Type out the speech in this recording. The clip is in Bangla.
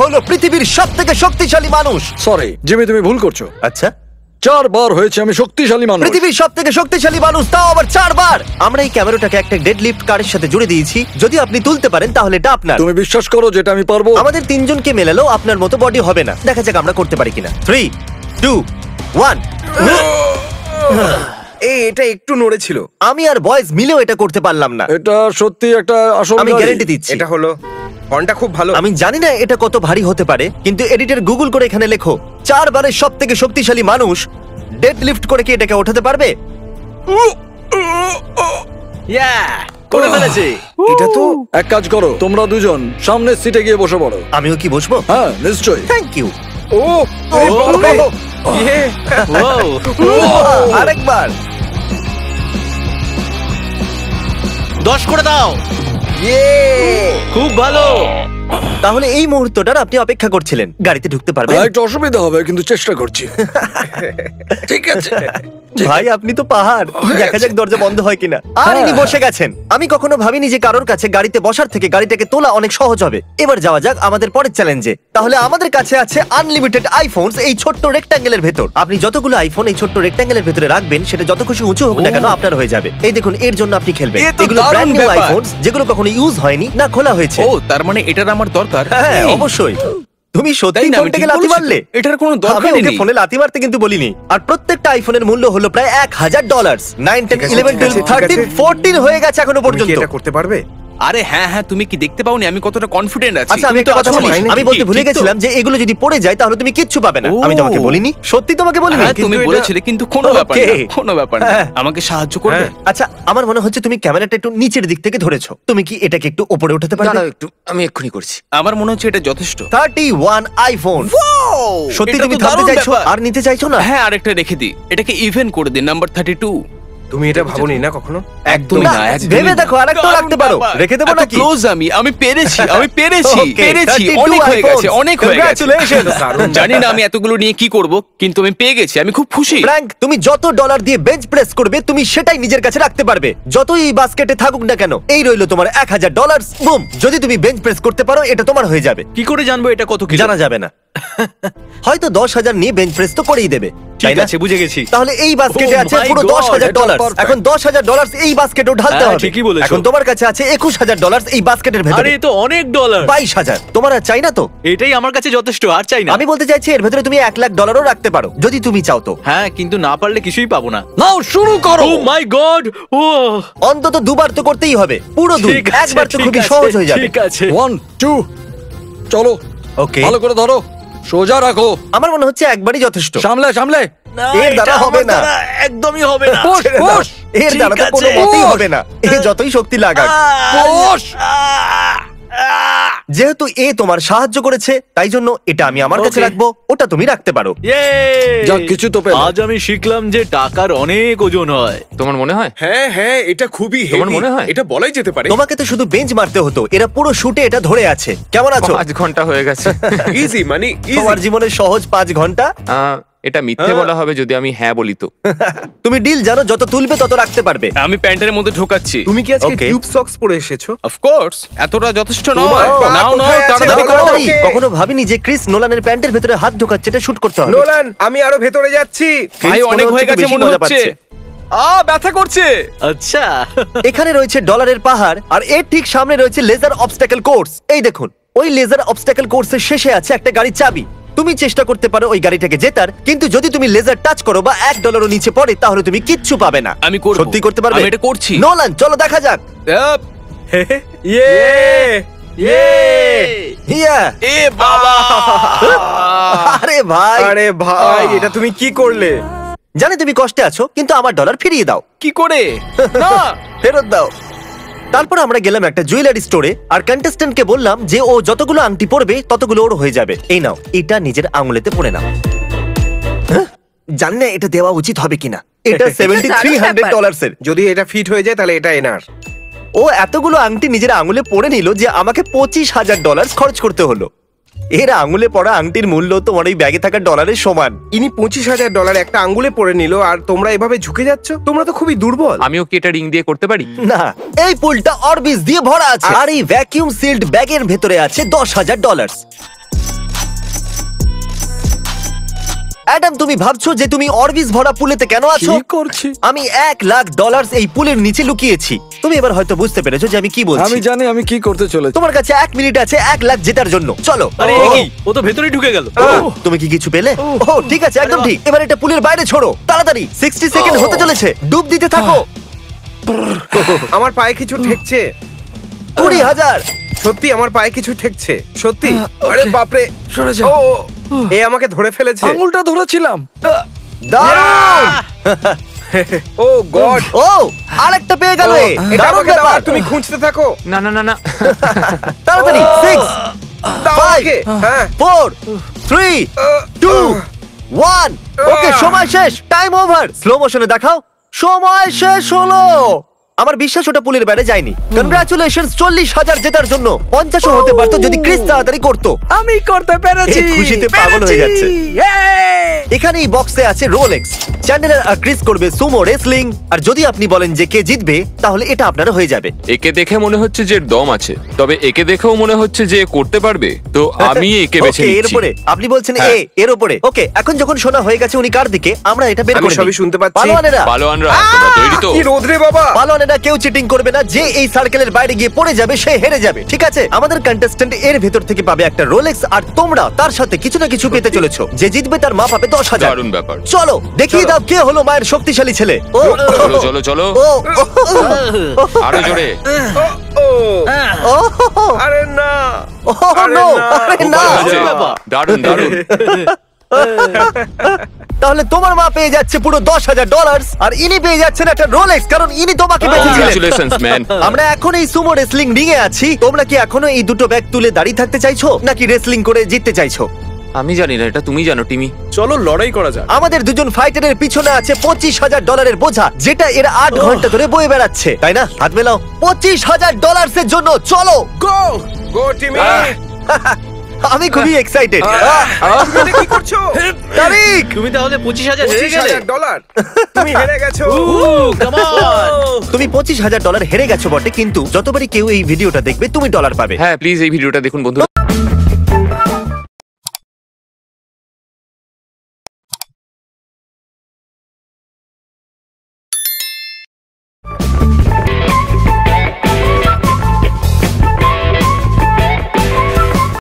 হলো পৃথিবীর সবথেকে শক্তিশালী মানুষ। সরি জিমি, তুমি ভুল করছো। আচ্ছা, 4 বার হয়েছে আমি শক্তিশালী মানুষ। পৃথিবীর সবথেকে শক্তিশালী মানুষ, তাও আবার 4 বার। আমরা এই ক্যামেরাটাকে একটা ডেড লিফট কারের সাথে জুড়ে দিয়েছি। যদি আপনি তুলতে পারেন তাহলে এটা আপনার। তুমি বিশ্বাস করো যেটা আমি পারবো? আমাদের তিনজনকে মেলালেও আপনার মতো বডি হবে না। দেখা যাক আমরা করতে পারি কিনা। 3, 2, 1। এটা একটু নড়েছিল। আমি আর বয়েজ মিলেও এটা করতে পারলাম না। এটা সত্যি একটা আসল আমি গাড়ি। গ্যারান্টি দিচ্ছি। এটা হলো হর্নটা খুব ভালো। আমি জানি না এটা কত ভারী হতে পারে, কিন্তু এডিটর গুগল করে এখানে লেখো 4 বারের সবথেকে শক্তিশালী মানুষ ডেড লিফট করে কি এটাকে ওঠাতে পারবে? করে ফেলেছে। এটা তো এক কাজ করো, তোমরা দুজন সামনের সিটে গিয়ে বসে পড়ো। আমিও কি বসবো? হ্যাঁ নিশ্চয়ই। Thank you. ও আরেকবার। 10 করে দাও। খুব ভালো। তাহলে এই মুহূর্তটার আপনি অপেক্ষা করছিলেন। গাড়িতে ঢুকতে পারবেন? একটু অসুবিধা হবে কিন্তু চেষ্টা করছি। ঠিক আছে ভাই আপনি তো পাহাড়। দেখা যাক দরজা বন্ধ হয় কিনা। আর ইনি বসে গেছেন। আমি কখনো ভাবিনি যে কারোর কাছে গাড়িতে বসার থেকে গাড়িটাকে তোলা অনেক সহজ হবে। এবার যাওয়া যাক আমাদের পরের চ্যালেঞ্জে। তাহলে আমাদের কাছে আছে আনলিমিটেড আইফোনস এই ছোট্ট রেক্ট্যাঙ্গেলের ভেতর। আপনি যতগুলো আইফোন এই ছোট্ট রেক্ট্যাঙ্গেলের ভেতরে রাখবেন, সেটা যত খুশি উঁচু হোক না কেন আপনার হয়ে যাবে। এই দেখুন, এর জন্য আপনি খেলবেন। এ তো এগুলো দারুণ ব্র্যান্ড নিউ ব্যাপার। আইফোনস, যেগুলো কখনো ইউজ হয়নি না খোলা হয়েছে। ও তার মানে এটার আমার দরকার। হ্যাঁ অবশ্যই। তুমি সত্যি তাই না, আমি ফোনটাকে ঠিক লাথি বলেছি তো। মারলে? এটার কোনো আমি দরকারই ওকে নেই। ফোনে লাথি মারতে কিন্তু বলিনি। আর প্রত্যেকটা আইফোনের মূল্য হলো প্রায় $1000। 9, 10, 11, 12, 13, 14 হয়ে গেছে এখনো তুমি কি পর্যন্ত। এটা করতে পারবে? আরে হ্যাঁ হ্যাঁ, তুমি কি দেখতে পাওনি আমি কতটা কনফিডেন্ট আছি? আচ্ছা, আমি তুমি একটা তো কথা আছো বলি। না। আমি বলতে ভুলে ঠিক তো? গেছিলাম যে এগুলো যদি পড়ে যায় তাহলে তুমি কিচ্ছু পাবে না। ও। আমি তোমাকে বলিনি? সত্যি তোমাকে বলিনি? হ্যাঁ তুমি কিন্তু এটা- বলেছিলে, কিন্তু কোনো ব্যাপার না, Okay. কোনো ব্যাপার না। হ্যাঁ। আমাকে সাহায্য করবে? হ্যাঁ। আচ্ছা, আমার মনে হচ্ছে তুমি ক্যামেরাটা একটু নিচের দিক থেকে ধরেছো। তুমি কি এটাকে একটু উপরে উঠাতে পারবে? দাঁড়াও একটু, আমি এক্ষুনি করছি। আমার মনে হচ্ছে এটা যথেষ্ট। 31 আইফোন। সত্যি এটা তুমি তো থামতে দারুণ চাইছো ব্যাপার। আর নিতে চাইছো না? হ্যাঁ আরেকটা রেখে দিই, এটাকে ইভেন করে দিন, নাম্বার 32। তুমি এটা ভাবোনি না কখনো? একদমই না, না, একদমই ভেবে না। দেখো, আরেকটাও রাখতে পারো। দারুণ রেখে দেবো ব্যাপার। নাকি? এত close আমি পেরেছি, আমি পেরেছি, Okay, পেরেছি। 32 অনেক হয়ে গেছে, iPhones. অনেক হয়ে গেছে। Congratulations. দারুণ। জানি না আমি এতগুলো নিয়ে কি করব, কিন্তু আমি পেয়ে গেছি, আমি খুব খুশি। ফ্র্যাঙ্ক, তুমি যত ডলার দিয়ে বেঞ্চ প্রেস করবে তুমি সেটাই নিজের কাছে রাখতে পারবে, যতই এই বাস্কেটে থাকুক না কেন। এই রইলো তোমার $1000। বুম! যদি তুমি বেঞ্চ প্রেস করতে পারো এটা তোমার হয়ে যাবে। কি করে জানবো এটা কত কিলো? জানা যাবে না। হয়তো 10,000 নিয়ে বেঞ্চ প্রেস তো করেই দেবে, তাই ঠিক না? আছে, বুঝে গেছি। তাহলে এই বাস্কেটে Oh আছে my পুরো God, $10,000। এটা perfect. এখন $10,000 এই বাস্কেটেও ঢালতে হ্যাঁ, হবে। ঠিকই বলেছো। এখন তোমার কাছে আছে $21,000 এই বাস্কেটের আরে ভেতরে। এ তো অনেক ডলার। 22,000 তোমার আর চাই না তো? এটাই আমার কাছে যথেষ্ট, আর চাই না। আমি বলতে চাইছি এর ভেতরে তুমি $1,00,000 রাখতে পারো যদি তুমি চাও তো। হ্যাঁ, কিন্তু না পারলে কিছুই পাবো না। নাও শুরু করো। ও মাই গড! ও অন্তত দুবার তো করতেই হবে, পুরো দুই। ঠিক আছে, একবার তো ঠিক খুবই আছে, সহজ হয়ে যাবে। ঠিক আছে। 1, 2 চলো। ওকে, ভালো করে ধরো, সোজা রাখো, আমার মনে হচ্ছে একবারই যথেষ্ট। সামলে সামলে। এর দ্বারা হবে না। একদমই হবে না। পুশ ছেড়ে দাও। পুশ এর ঠিক দ্বারা তো কোনো আছে। মতেই পুশ। হবে না, এ যতই শক্তি লাগাক। পুশ। যেহেতু এ তোমার সাহায্য করেছে তাই জন্য এটা আমি আমার কাছে Okay. রাখবো, ওটা তুমি রাখতে পারো। যাক, কিছু তো পেলে। আজ আমি শিখলাম যে টাকার অনেক ওজন হয়। তোমার মনে হয়? হ্যাঁ হ্যাঁ, এটা খুবই তোমার হেভি। মনে হয়? এটা বলাই যেতে পারে। তোমাকে তো শুধু বেঞ্চ মারতে হতো, এরা পুরো শুটে এটা ধরে আছে। কেমন আছো? 5 ঘন্টা হয়ে গেছে। ইজি মানে তোমার ইজি। জীবনের সহজ 5 ঘন্টা। এটা মিথ্যে বলা হবে যদি আমি হ্যাঁ বলি তো। তুমি ডিল জানো, যত তুলবে তত রাখতে পারবে। আমি প্যান্টের মধ্যে ঢোকাচ্ছি। তুমি কি আজকে Okay. টিউব সক্স পরে এসেছো? অফ কোর্স, এতটা যথেষ্ট তোমার নয়। পা নাও নাও, কোথায় আছে? তাড়াতাড়ি নাও, করো। নাও। তাড়াতাড়ি। Okay. কখনো ভাবিনি যে ক্রিস নোলানের প্যান্টের ভেতরে হাত ঢোকাচ্ছে, এটা শুট করতে হবে। নোলান, আমি আরো ভেতরে যাচ্ছি। ভাই মনে অনেক হচ্ছে হয়ে একটু গেছে বেশি মনে মজা হচ্ছে। পাচ্ছে। ব্যথা করছে। আচ্ছা, এখানে রয়েছে ডলারের পাহাড়, আর এর ঠিক সামনে রয়েছে লেজার অবস্টাকেল কোর্স। এই দেখুন, ওই লেজার অবস্টাকেল কোর্সের শেষে আছে একটা গাড়ির চাবি। তুমি চেষ্টা করতে পারো ওই গাড়িটাকে জেতার, কিন্তু যদি তুমি লেজার টাচ করো বা $1 নিচে পড়ে তাহলে তুমি কিচ্ছু পাবে না। আমি করবো। সত্যি করতে পারবে? আমি এটা করছি। নোলান, চলো দেখা যাক। আপ, ইয়ে! ইয়া! এ বাবা! আরে ভাই, আরে ভাই, এটা তুমি কি করলে? জানি তুমি কষ্টে আছো, কিন্তু আমার ডলার ফিরিয়ে দাও। কি করে? না, ফেরত দাও। তারপর আমরা গেলাম একটা জুয়েলারি স্টোরে, আর কন্টেস্ট্যান্টকে বললাম যে ও যতগুলো আংটি পরবে ততগুলো ওর হয়ে যাবে। এই নাও, এটা নিজের আঙুলেতে পরে নাও। হ্যাঁ? জানি না এটা দেওয়া উচিত হবে কিনা। এটা $7,300 এর। যদি এটা ফিট হয়ে যায় তাহলে এটা এনার। ও এতগুলো আংটি নিজের আঙুলে পরে নিল যে আমাকে $25,000 খরচ করতে হলো। এর আঙুলে পড়া আংটির মূল্য তোমার এই ব্যাগে থাকা ডলারের সমান। ইনি $25,000 একটা আঙ্গুলে পরে নিল, আর তোমরা এভাবে ঝুঁকে যাচ্ছ। তোমরা তো খুবই দুর্বল। আমিও কি এটা রিং দিয়ে করতে পারি? না, এই পুলটা অরবিস দিয়ে ভরা আছে, আর এই ভ্যাকিউম সিল্ড ব্যাগের ভেতরে আছে $10,000। অ্যাডাম, তুমি ভাবছো যে তুমি অরবিস ভরা পুলেতে কেন আছো? কি করছি? আমি $1,00,000 এই পুলের নিচে লুকিয়েছি। তুমি এবার হয়তো বুঝতে পেরেছো যে আমি কি বলছি। আমি জানি আমি কি করতে চলেছি। তোমার কাছে 1 মিনিট আছে 1 লাখ জেতার জন্য। চলো। আরে ও, এ কি? ও তো ভেতরে ঢুকে গেল। তুমি কি কিছু পেলে? ও ঠিক আছে, একদম ঠিক। এবার এটা পুলের বাইরে ছোড়ো তাড়াতাড়ি। 60 সেকেন্ড হতে চলেছে, ডুব দিতে থাকো। আমার পায়ে কিছু ঠেকছে। 20,000। সত্যি আমার পায়ে কিছু ঠেকছে, সত্যি। আরে বাপরে, সরে যা। ও এ আমাকে ধরে ফেলেছে। আঙুলটা ধরেছিলাম। দারুণ! ও গড, ও আরেকটা পেয়ে গেল। এটা দারুণ আমাকে দাও, ব্যাপার। তুমি খুঁজতে থাকো। না না না না তাড়াতাড়ি 6 দাও 5 আমাকে। হ্যাঁ 4 3 2 1। ওকে, সময় শেষ, টাইম ওভার। স্লো মোশনে দেখাও। সময় শেষ হলো। আমার বিশ্বাস ওটা পুলের বাইরে যায়নি। কনগ্রাচুলেশনস 40,000 জেতার জন্য। 50ও হতে পারতো যদি ক্রিস তাড়াতাড়ি করতো। আমি করতে পেরেছি। এ খুশিতে পাগল হয়ে যাচ্ছে। Yay! এখানে এই বক্সে আছে রোলেক্স। চ্যান্ডেলার আর ক্রিস করবে সুমো রেসলিং। আর যদি আপনি বলেন যে কে জিতবে, তাহলে এটা আপনারও হয়ে যাবে। একে দেখে মনে হচ্ছে যে এর দম আছে, তবে একে দেখেও মনে হচ্ছে যে এ করতে পারবে, তো আমি একে বেছে Okay, এর নিচ্ছি। উপরে আপনি বলছেন হ্যাঁ। এর উপরে। ওকে, এখন যখন শোনা হয়ে গেছে উনি কার দিকে, আমরা এটা বের আমি করে সবই শুনতে পাচ্ছি। পালোয়ানেরা, পালোয়ানরা তোমরা তৈরি তো? কি রোদ রে বাবা। পালোয়ানেরা কেউ চিটিং করবে না। যে এই সার্কেলের বাইরে গিয়ে পড়ে যাবে সে হেরে যাবে, ঠিক আছে? আমাদের কন্টেস্ট্যান্ট এর ভেতর থেকে পাবে একটা রোলেক্স, আর তোমরা তার সাথে কিছু না কিছু পেতে চলেছো। যে জিতবে তার মা পাবে 10,000। দারুণ ব্যাপার। চলো দেখিয়ে দাও কে হলো মায়ের শক্তিশালী ছেলে। ও চলো চলো চলো, ও আরো জোরে। ও ও আরে না, ও আরে নো, না। আরে খুব না। ভালো হয়েছে। বাবা। দারুণ দারুণ। তাহলে তোমার মা পেয়ে যাচ্ছে পুরো $10,000 আর ইনি পেয়ে যাচ্ছেন একটা রোলেক্স, কারণ ইনি তোমাকে বেঁচেছিলেন। Congratulations man. আমরা এখন এই সুমো রেসলিং রিং এ আছি। তোমরা কি এখনো এই দুটো ব্যাগ তুলে দাঁড়িয়ে থাকতে চাইছো, নাকি রেসলিং করে জিততে চাইছো? আমি জানি না, এটা তুমি জানো টিমি। চলো লড়াই করা যাক। আমাদের দুজন ফাইটারের পিছনে আছে $25,000 বোঝা, যেটা এরা 8 ঘন্টা ধরে বয়ে বেড়াচ্ছে, তাই না? হাত মেলাও। $25,000 এর জন্য চলো। গো গো টিমি। আমি খুবই এক্সাইটেড। তুমি এটা কি করছো? তারিক, Oh, তুমি তাহলে 25,000 হেরে গেলে। $25,000 তুমি হেরে গেছো। Come on. তুমি $25,000 হেরে গেছো বটে, কিন্তু যতবারই কেউ এই ভিডিওটা দেখবে তুমি ডলার পাবে। হ্যাঁ প্লিজ এই ভিডিওটা দেখুন বন্ধুরা।